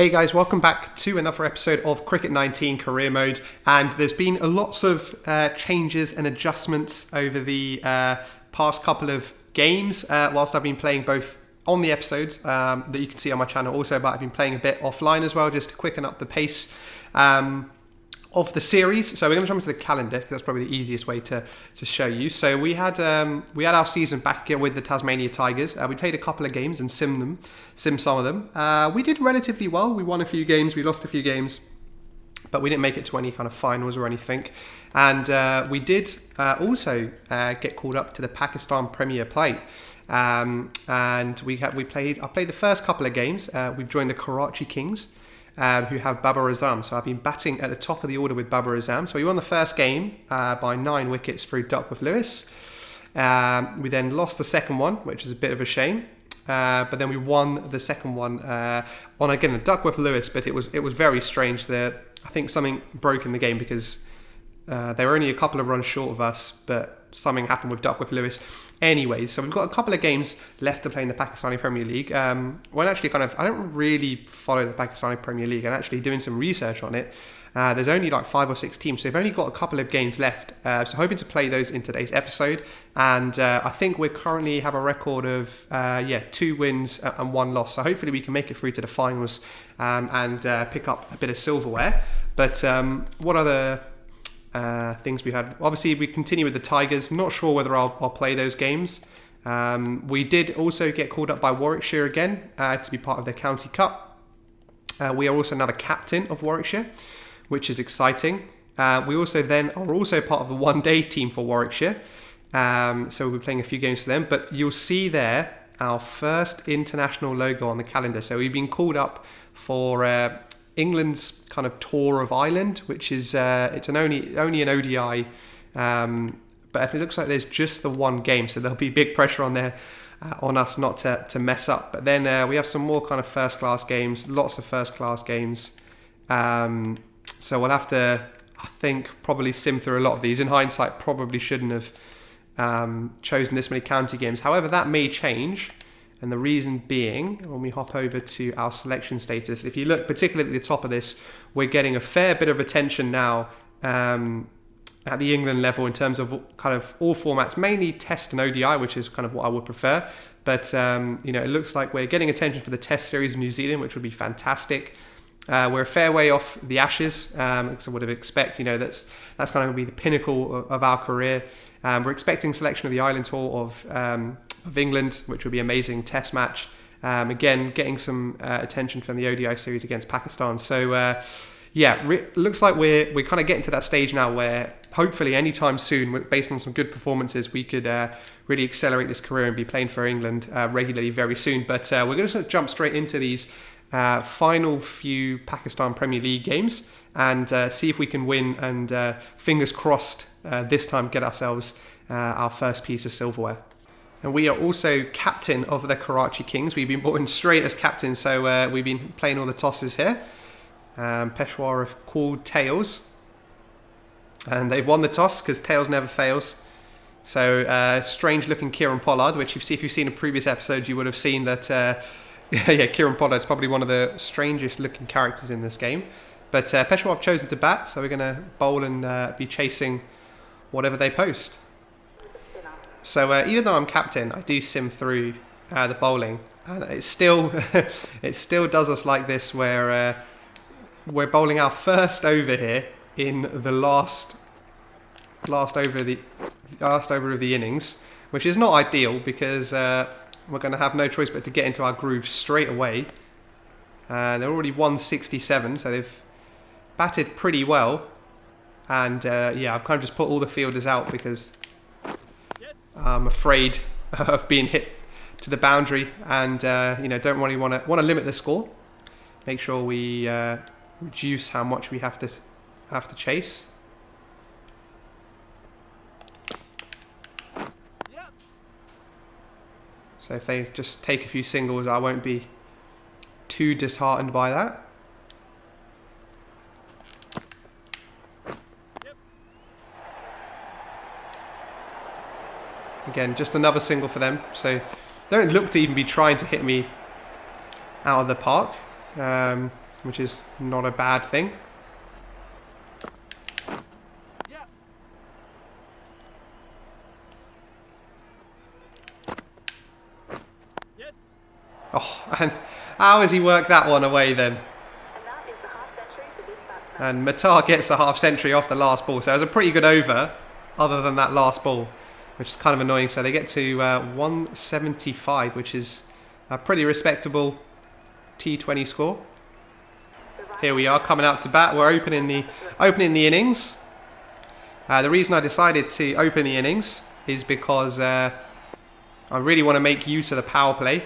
Hey guys, welcome back to another episode of Cricket 19 Career Mode, and there's been lots of changes and adjustments over the past couple of games whilst I've been playing both on the episodes that you can see on my channel also, but I've been playing a bit offline as well just to quicken up the pace of the series. So we're going to jump into the calendar because that's probably the easiest way to show you. So we had our season back with the Tasmania Tigers. We played a couple of games and simmed some of them. We did relatively well. We won a few games, we lost a few games, but we didn't make it to any kind of finals or anything. And we did also get called up to the Pakistan Premier Plate. And I played the first couple of games. We've joined the Karachi Kings, who have Babar Azam. So I've been batting at the top of the order with Babar Azam. So we won the first game by 9 wickets through Duckworth-Lewis. We then lost the second one, which is a bit of a shame. But then we won the second one on, again, a Duckworth-Lewis, but it was very strange that I think something broke in the game because they were only a couple of runs short of us, but something happened with Duckworth-Lewis. Anyways, so we've got a couple of games left to play in the Pakistani Premier League. I don't really follow the Pakistani Premier League. I'm actually doing some research on it. There's only like 5 or 6 teams, so we've only got a couple of games left. So hoping to play those in today's episode. And I think we currently have a record of 2 wins and 1 loss. So hopefully we can make it through to the finals and pick up a bit of silverware. But what other things we had? Obviously, we continue with the Tigers. I'm not sure whether I'll play those games. We did also get called up by Warwickshire again to be part of their County Cup. We are also now the captain of Warwickshire, which is exciting. We also then are also part of the one-day team for Warwickshire. So we'll be playing a few games for them. But you'll see there our first international logo on the calendar. So we've been called up for England's kind of tour of Ireland, which is it's only an ODI, but it looks like there's just the one game, so there'll be big pressure on us not to mess up. But then we have some more kind of first class games, lots of first class games. So we'll have to, I think, probably sim through a lot of these. In hindsight, probably shouldn't have chosen this many county games. However, that may change. And the reason being, when we hop over to our selection status, if you look particularly at the top of this, we're getting a fair bit of attention now at the England level in terms of kind of all formats, mainly Test and ODI, which is kind of what I would prefer. But it looks like we're getting attention for the Test series of New Zealand, which would be fantastic. We're a fair way off the Ashes, because I would have expected, that's kind of be the pinnacle of our career. We're expecting selection of the Island Tour of England, which would be an amazing Test match. Again, getting some attention from the ODI series against Pakistan. So, looks like we're kind of getting to that stage now where hopefully anytime soon, based on some good performances, we could really accelerate this career and be playing for England regularly very soon. But we're going to sort of jump straight into these final few Pakistan Premier League games and see if we can win and fingers crossed this time get ourselves our first piece of silverware. And we are also captain of the Karachi Kings. We've been brought in straight as captain, so we've been playing all the tosses here. Peshawar have called tails, and they've won the toss because tails never fails. So strange looking Kieran Pollard, which if you've seen a previous episode, you would have seen that Kieran Pollard's probably one of the strangest looking characters in this game. But Peshawar have chosen to bat, so we're going to bowl and be chasing whatever they post. So even though I'm captain, I do sim through the bowling, and it still does us like this, where we're bowling our first over here in the last over of the innings, which is not ideal because we're going to have no choice but to get into our groove straight away. They're already 167, so they've batted pretty well, and I've kind of just put all the fielders out because I'm afraid of being hit to the boundary, and don't really want to limit the score. Make sure we reduce how much we have to chase. So if they just take a few singles, I won't be too disheartened by that. Again, just another single for them. So they don't look to even be trying to hit me out of the park. which is not a bad thing. Oh, and how has he worked that one away then? And Matar gets a half century off the last ball. So it was a pretty good over, other than that last ball, which is kind of annoying. So they get to 175, which is a pretty respectable T20 score. Here we are coming out to bat. We're opening the innings. The reason I decided to open the innings is because I really want to make use of the power play.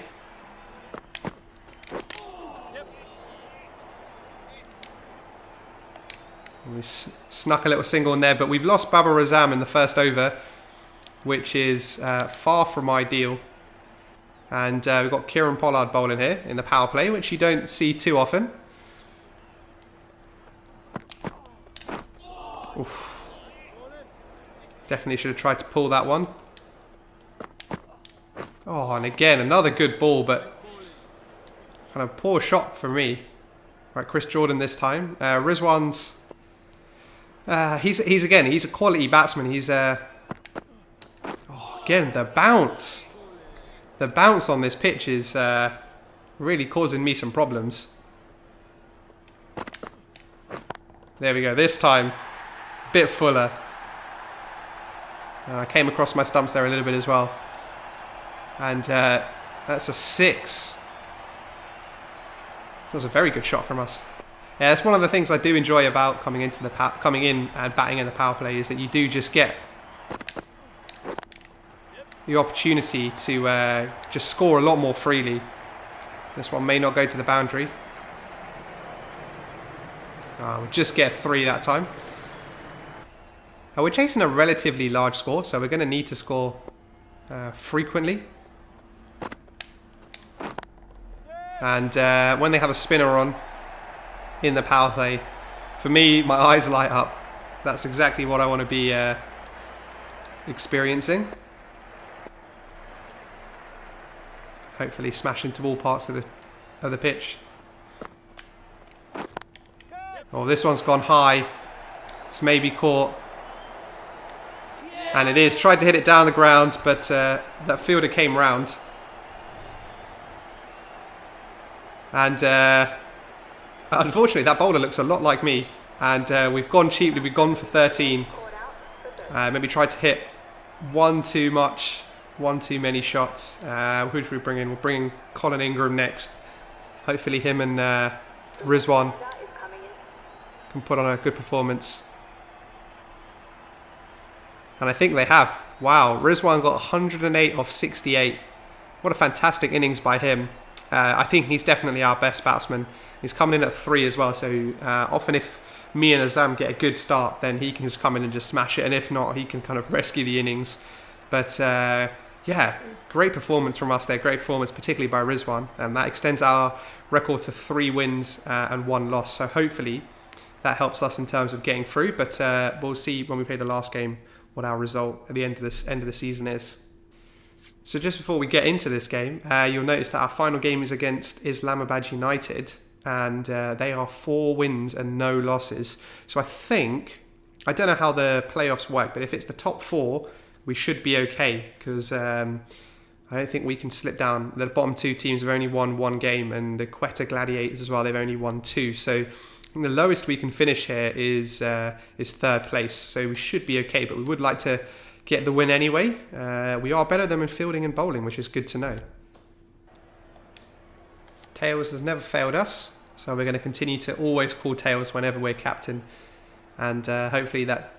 We snuck a little single in there, but we've lost Babar Azam in the first over, which is far from ideal. And we've got Kieran Pollard bowling here in the power play, which you don't see too often. Oof. Definitely should have tried to pull that one. Oh, and again, another good ball, but kind of poor shot for me. Right, Chris Jordan this time. Rizwan's... he's a quality batsman. He's oh, again, the bounce on this pitch is really causing me some problems. There we go. This time, a bit fuller. I came across my stumps there a little bit as well, and that's a 6. That was a very good shot from us. Yeah, that's one of the things I do enjoy about coming in and batting in the power play, is that you do just get the opportunity to just score a lot more freely. This one may not go to the boundary. We'll just get 3 that time. We're chasing a relatively large score, so we're going to need to score frequently. And when they have a spinner on in the power play, for me, my eyes light up. That's exactly what I want to be experiencing. Hopefully smash into all parts of the pitch. Oh, this one's gone high. It's maybe caught. And it is. Tried to hit it down the ground, but that fielder came round. And unfortunately, that bowler looks a lot like me. And we've gone cheaply. We've gone for 13. Maybe tried to hit one too much, one too many shots. Who should we bring in? We'll bring in Colin Ingram next. Hopefully him and Rizwan can put on a good performance. And I think they have. Wow, Rizwan got 108 off 68. What a fantastic innings by him. I think he's definitely our best batsman. He's coming in at 3 as well, so often if me and Azam get a good start, then he can just come in and just smash it, and if not, he can kind of rescue the innings. But yeah, great performance from us there, great performance particularly by Rizwan, and that extends our record to 3 wins and 1 loss, so hopefully that helps us in terms of getting through, but we'll see when we play the last game what our result at the end of the season is. So just before we get into this game, you'll notice that our final game is against Islamabad United, and they are 4 wins and no losses. So I don't know how the playoffs work, but if it's the top 4, we should be okay, because I don't think we can slip down. The bottom 2 teams have only won 1 game, and the Quetta Gladiators as well, they've only won 2. So the lowest we can finish here is 3rd place, so we should be okay, but we would like to get the win anyway. We are better than in fielding and bowling, which is good to know. Tails has never failed us, so we're going to continue to always call Tails whenever we're captain, and hopefully that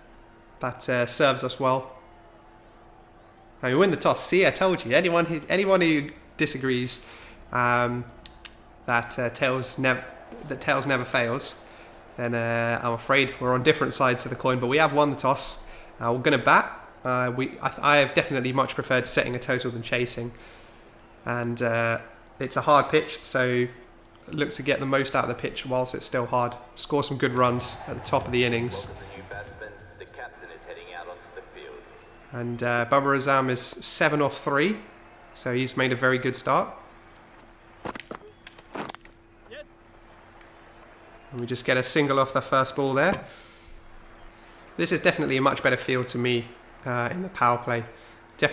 serves us well. Now we win the toss. See, I told you. Anyone who disagrees that Tails never fails, then I'm afraid we're on different sides of the coin. But we have won the toss. We're going to bat. I have definitely much preferred setting a total than chasing, and it's a hard pitch, so look to get the most out of the pitch whilst it's still hard. Score some good runs at the top of the innings. And Babar Azam is 7 off 3, so he's made a very good start. And we just get a single off the first ball there. This is definitely a much better field to me in the power play.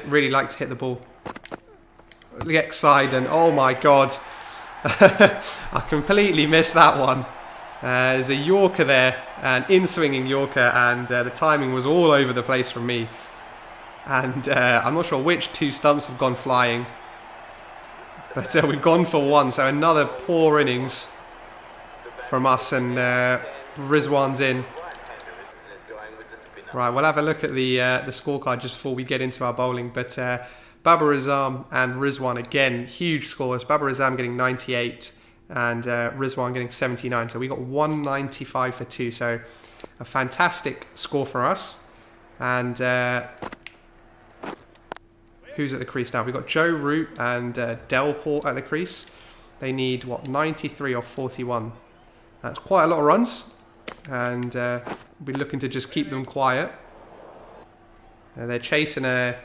Really like to hit the ball. Next side, and oh my god. I completely missed that one. There's a Yorker there, an in-swinging Yorker, and the timing was all over the place from me. And I'm not sure which two stumps have gone flying. But we've gone for one, so another poor innings from us, and Rizwan's in. Right, we'll have a look at the scorecard just before we get into our bowling. But Babar Azam and Rizwan, again, huge scores. Babar Azam getting 98 and Rizwan getting 79. So we got 195 for 2. So a fantastic score for us. And who's at the crease now? We've got Joe Root and Delport at the crease. They need, what, 93 or 41. That's quite a lot of runs. And we'll be looking to just keep them quiet. They're chasing a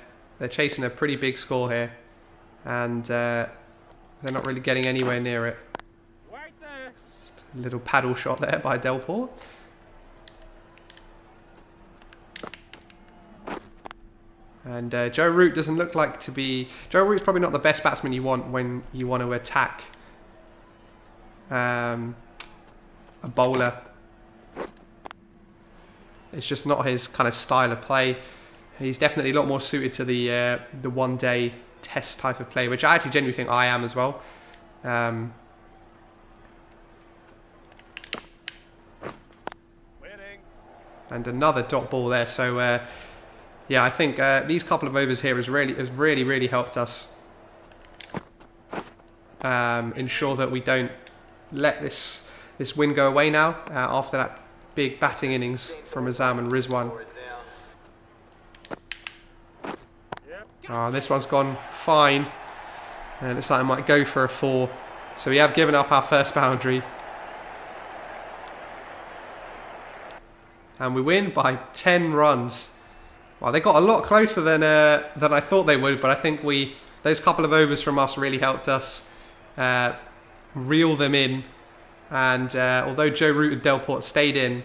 pretty big score here. And they're not really getting anywhere near it. Right there. Just a little paddle shot there by Delport. And Joe Root doesn't look like to be... Joe Root's probably not the best batsman you want when you want to attack a bowler. It's just not his kind of style of play. He's definitely a lot more suited to the one-day test type of play, which I actually genuinely think I am as well. Winning. And another dot ball there. So yeah, I think these couple of overs here has really helped us ensure that we don't let this win go away now after that big batting innings from Azam and Rizwan. This one's gone fine. And it looks like I might go for a 4. So we have given up our first boundary. And we win by 10 runs. Well, they got a lot closer than I thought they would, but I think those couple of overs from us really helped us reel them in. And although Joe Root and Delport stayed in,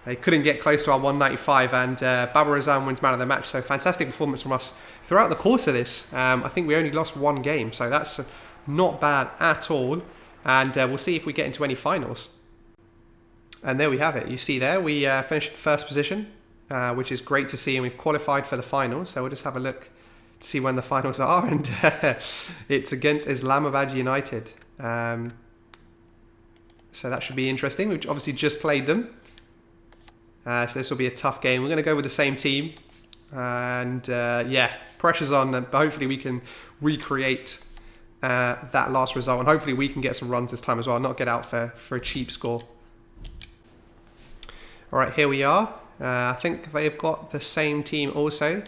they couldn't get close to our 195, and Babar Azam wins man of the match. So fantastic performance from us throughout the course of this. I think we only lost one game, so that's not bad at all. And we'll see if we get into any finals. And there we have it. You see there, we finished first position, which is great to see, and we've qualified for the finals. So we'll just have a look to see when the finals are, and it's against Islamabad United. So that should be interesting. We've obviously just played them. So this will be a tough game. We're going to go with the same team. And yeah, pressure's on. But hopefully we can recreate that last result. And hopefully we can get some runs this time as well. Not get out for a cheap score. All right, here we are. I think they've got the same team also.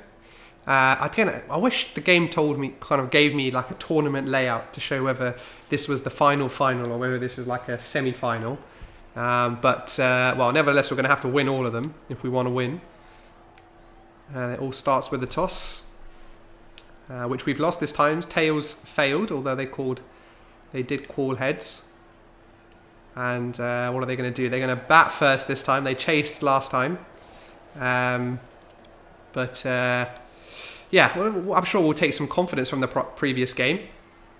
Again, I wish the game gave me like a tournament layout to show whether this was the final or whether this is like a semi-final. Well, nevertheless, we're going to have to win all of them if we want to win. And it all starts with the toss, which we've lost this time. Tails failed, although they did call heads. And what are they going to do? They're going to bat first this time. They chased last time. Yeah, well, I'm sure we'll take some confidence from the previous game.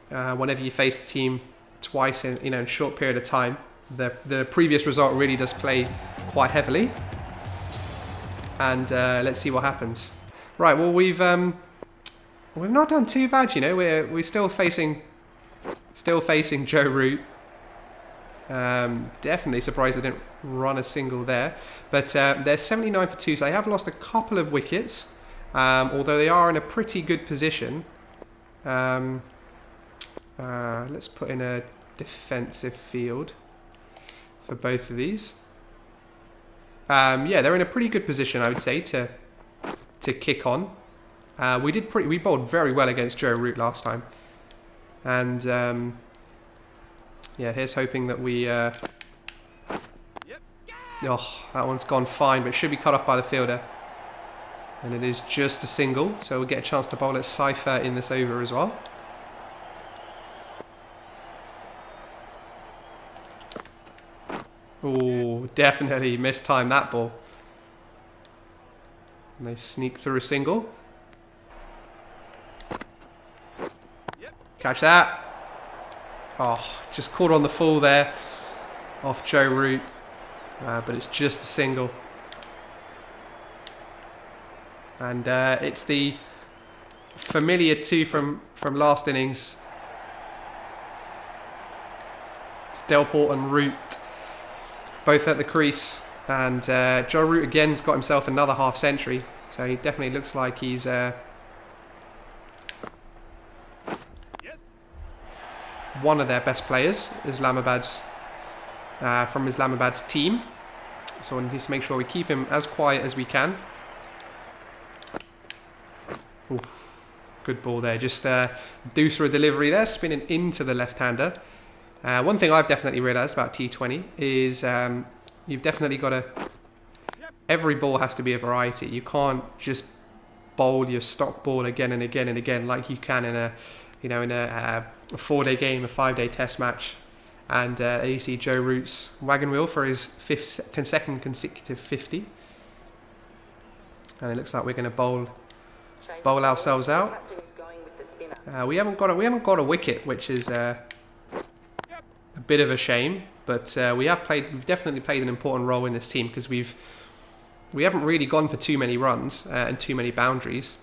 Whenever you face the team twice in a short period of time, the previous result really does play quite heavily. And let's see what happens. Right, well we've not done too bad, you know. We're still facing Joe Root. Definitely surprised they didn't run a single there, but they're 79 for 2, so they have lost a couple of wickets. Although they are in a pretty good position. Let's put in a defensive field for both of these. Yeah, they're in a pretty good position, I would say, to kick on. We bowled very well against Joe Root last time, and yeah, here's hoping that we. Oh, that one's gone fine, but it should be cut off by the fielder. And it is just a single, so we'll get a chance to bowl at Cypher in this over as well. Oh, definitely mistimed that ball. And they sneak through a single. Catch that. Oh, just caught on the full there. Off Joe Root. But it's just a single. And it's the familiar two from last innings. It's Delport and Root, both at the crease. And Joe Root again's got himself another half century. So he definitely looks like he's one of their best players, Islamabad's from Islamabad's team. So one needs to make sure we keep him as quiet as we can. Ooh, good ball there. Just deuce for a delivery there, spinning into the left-hander. One thing I've definitely realised about T20 is you've definitely got to... Every ball has to be a variety. You can't just bowl your stock ball again and again and again like you can in a, you know, in a 4-day game, a 5-day test match. And you see Joe Root's wagon wheel for his second consecutive 50. And it looks like we're going to bowl ourselves out. We haven't got a wicket, which is a bit of a shame. But we've definitely played an important role in this team because we haven't really gone for too many runs and too many boundaries.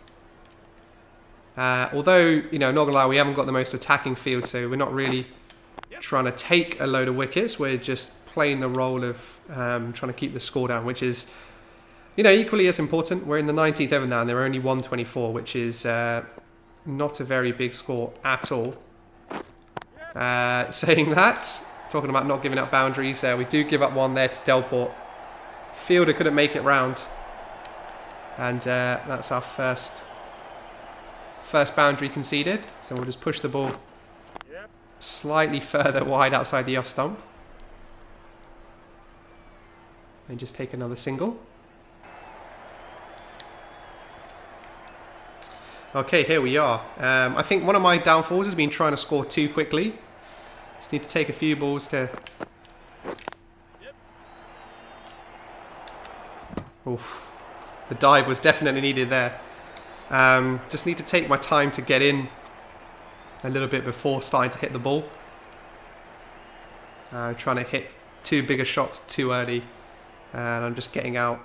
Although, you know, not gonna lie, we haven't got the most attacking field, so we're not really trying to take a load of wickets. We're just playing the role of trying to keep the score down, which is, you know, equally as important. We're in the 19th over now, and they're only 124, which is not a very big score at all. Saying that, talking about not giving up boundaries, we do give up one there to Delport. Fielder couldn't make it round, and that's our first boundary conceded. So we'll just push the ball slightly further wide outside the off stump and just take another single. Okay, here we are. I think one of my downfalls has been trying to score too quickly. Just need to take a few balls to... Oof. The dive was definitely needed there. Just need to take my time to get in a little bit before starting to hit the ball. Trying to hit too big a shots too early, and I'm just getting out.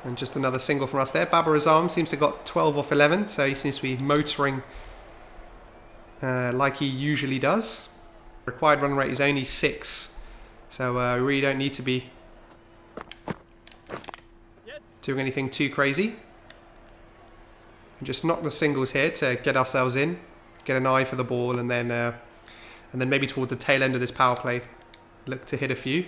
And just another single from us there. Babar Azam seems to have got 12 off 11, so he seems to be motoring like he usually does. Required run rate is only 6, so we really don't need to be doing anything too crazy. And just knock the singles here to get ourselves in, get an eye for the ball, and then maybe towards the tail end of this power play, look to hit a few.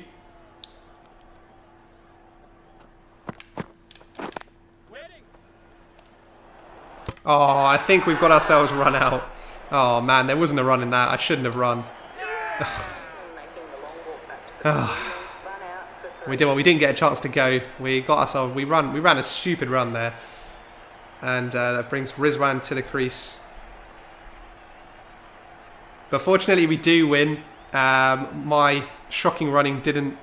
Oh, I think we've got ourselves run out. Oh man, there wasn't a run in that. I shouldn't have run. We didn't get a chance to go. We ran a stupid run there, and that brings Rizwan to the crease. But fortunately, we do win. My shocking running didn't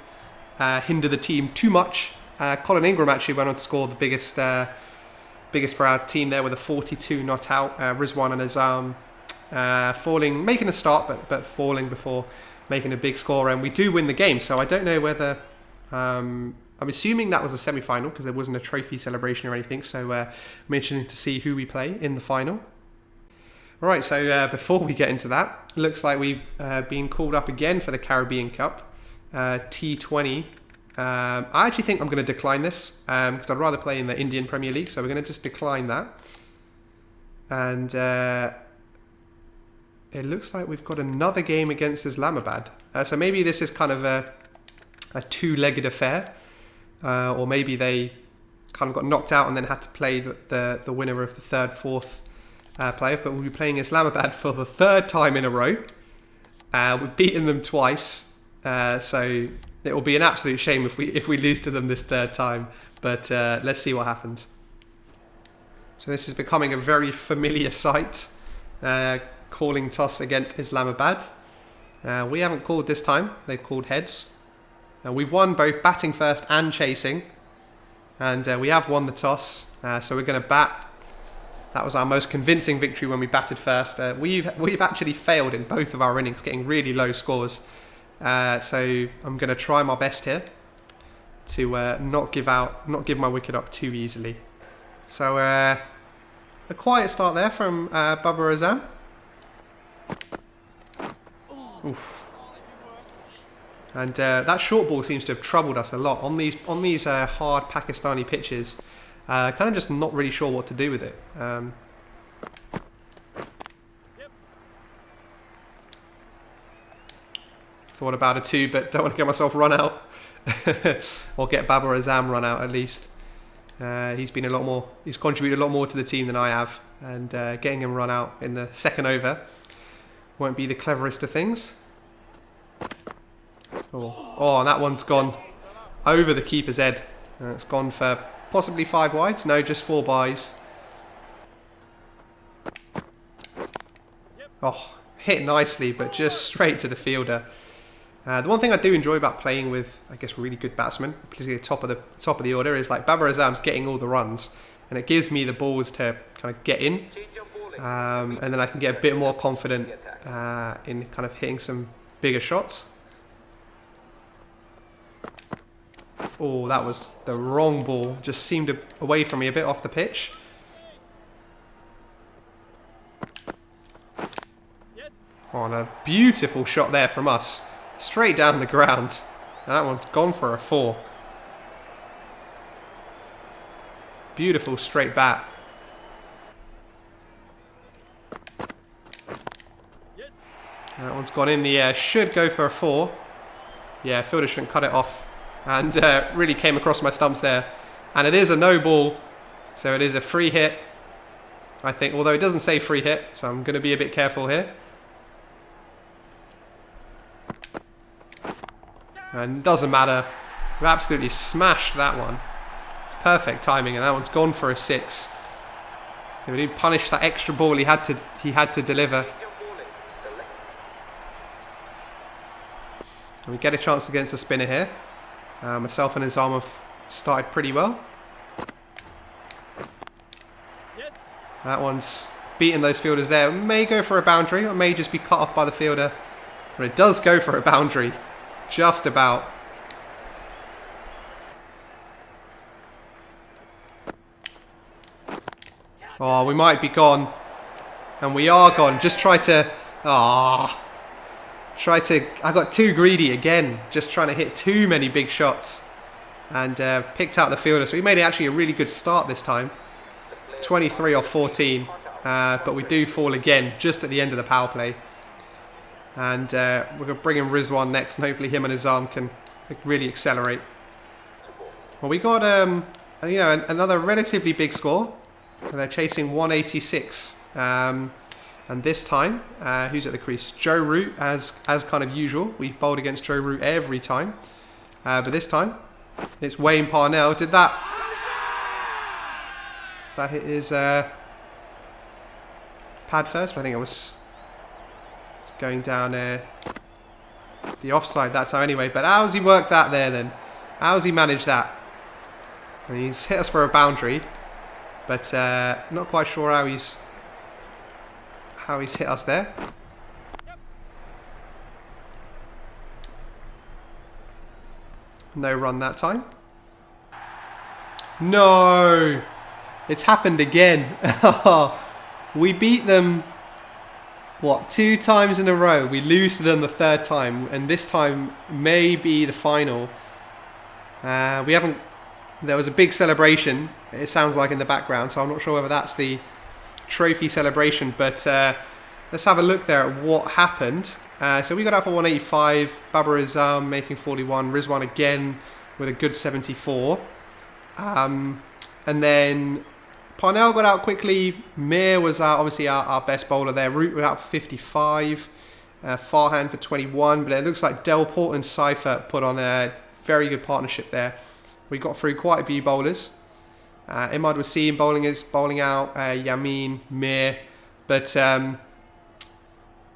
hinder the team too much. Colin Ingram actually went on to score the biggest for our team there with a 42 not out. Rizwan and Azam making a start, but falling before making a big score, and we do win the game. So I don't know whether I'm assuming that was a semi-final because there wasn't a trophy celebration or anything. So I'm interested to see who we play in the final. All right, so before we get into that, it looks like we've been called up again for the Caribbean Cup, T20. I actually think I'm going to decline this because I'd rather play in the Indian Premier League. So we're going to just decline that. And it looks like we've got another game against Islamabad. So maybe this is kind of a two-legged affair. Or maybe they kind of got knocked out and then had to play the winner of the third, fourth playoff. But we'll be playing Islamabad for the third time in a row. We've beaten them twice. So it will be an absolute shame if we lose to them this third time. But let's see what happens. So this is becoming a very familiar sight, calling toss against Islamabad. We haven't called this time, they've called heads. We've won both batting first and chasing, and we have won the toss, so we're going to bat. That was our most convincing victory when we batted first. We've actually failed in both of our innings, getting really low scores. So I'm going to try my best here to not give my wicket up too easily. So a quiet start there from Babar Azam. Oof. And that short ball seems to have troubled us a lot on these hard Pakistani pitches. Kind of just not really sure what to do with it. Thought about a 2, but don't want to get myself run out. Or get Babar Azam run out at least. He's contributed a lot more to the team than I have. And getting him run out in the second over won't be the cleverest of things. Oh, and that one's gone over the keeper's head. It's gone for possibly 5 wides. No, just 4 byes. Oh, hit nicely, but just straight to the fielder. The one thing I do enjoy about playing with, I guess, really good batsmen, particularly top of the order, is like Babar Azam's getting all the runs, and it gives me the balls to kind of get in, and then I can get a bit more confident in kind of hitting some bigger shots. Oh, that was the wrong ball. Just seemed away from me, a bit off the pitch. Oh, and a beautiful shot there from us. Straight down the ground. That one's gone for a 4. Beautiful straight bat. That one's gone in the air. Should go for a 4. Yeah, fielder shouldn't cut it off. And really came across my stumps there. And it is a no ball. So it is a free hit, I think. Although it doesn't say free hit. So I'm going to be a bit careful here. And doesn't matter. We absolutely smashed that one. It's perfect timing. And that one's gone for a 6. So we did punish that extra ball he had to deliver. And we get a chance against the spinner here. Myself and Azam have started pretty well. That one's beaten those fielders there. It may go for a boundary, or may just be cut off by the fielder. But it does go for a boundary. Just about. Oh, we might be gone. And we are gone. Just try to... I got too greedy again, just trying to hit too many big shots, and picked out the fielder. So we made it actually a really good start this time, 23 off 14, but we do fall again just at the end of the power play. And we're going to bring in Rizwan next, and hopefully him and Azam can really accelerate. Well, we got another relatively big score. They're chasing 186. And this time, who's at the crease? Joe Root, as kind of usual. We've bowled against Joe Root every time. But this time, it's Wayne Parnell. Did that hit his pad first? But I think it was going down the offside that time anyway. But how's he worked that there then? How's he managed that? And he's hit us for a boundary. But not quite sure how he's hit us there. No run that time. No! It's happened again. We beat them, what, 2 times in a row. We lose to them the 3rd time, and this time may be the final. There was a big celebration, it sounds like, in the background, so I'm not sure whether that's the trophy celebration, but let's have a look there at what happened. So we got out for 185, Babar Azam making 41, Rizwan again with a good 74, and then Parnell got out quickly. Mir was obviously our best bowler there. Root was out for 55, Farhan for 21, but it looks like Delport and Seifert put on a very good partnership there. We got through quite a few bowlers. Imad Wasim bowling out, Yamin, Mir. But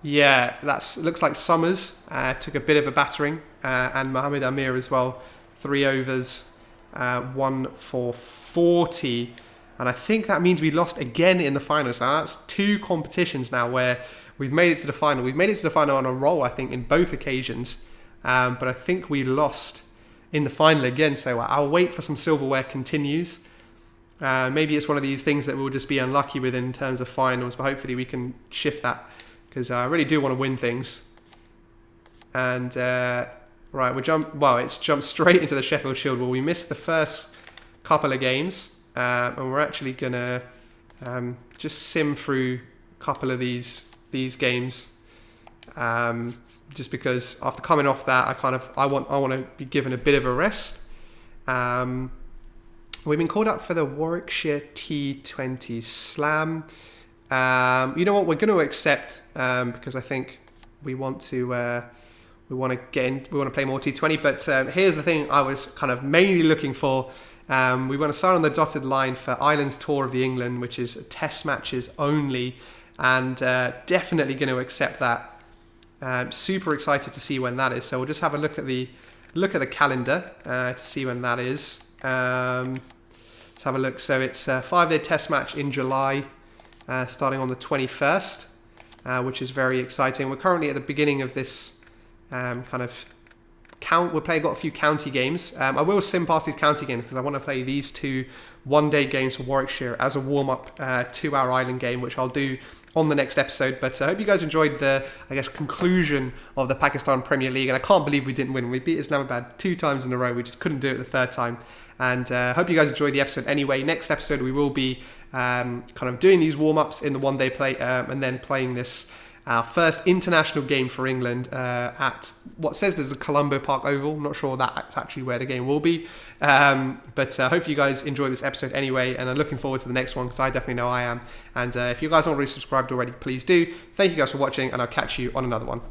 yeah, looks like Summers took a bit of a battering, and Mohammad Amir as well. 3 overs, 1 for 40. And I think that means we lost again in the finals. Now that's 2 competitions now where we've made it to the final. We've made it to the final on a roll, I think, in both occasions. But I think we lost in the final again. So I'll wait for some silverware continues. Maybe it's one of these things that we'll just be unlucky with in terms of finals. But hopefully we can shift that, because I really do want to win things. And right, it's jumped straight into the Sheffield Shield. Well, we missed the first couple of games. And we're actually going to just sim through a couple of these games, just because after coming off that, I want to be given a bit of a rest. We've been called up for the Warwickshire T20 Slam. You know what? We're going to accept, because I think we want to play more T20. But here's the thing: I was kind of mainly looking for. We want to start on the dotted line for Islands Tour of the England, which is test matches only, and definitely going to accept that. Super excited to see when that is. So we'll just have a look at the calendar to see when that is. Let's have a look. So it's a 5-day test match in July, starting on the 21st, which is very exciting. We're currently at the beginning of this kind of got a few county games. I will sim past these county games because I want to play these 2 one-day games for Warwickshire as a warm-up to our island game, which I'll do on the next episode. But I hope you guys enjoyed the, conclusion of the Pakistan Premier League. And I can't believe we didn't win. We beat Islamabad 2 times in a row. We just couldn't do it the 3rd time. And hope you guys enjoyed the episode anyway. Next episode, we will be kind of doing these warm-ups in the one-day play, and then playing this our first international game for England at what says there's a Colombo Park Oval. I'm not sure that's actually where the game will be. But I hope you guys enjoy this episode anyway, and I'm looking forward to the next one because I definitely know I am. And if you guys aren't already subscribed already, please do. Thank you guys for watching, and I'll catch you on another one.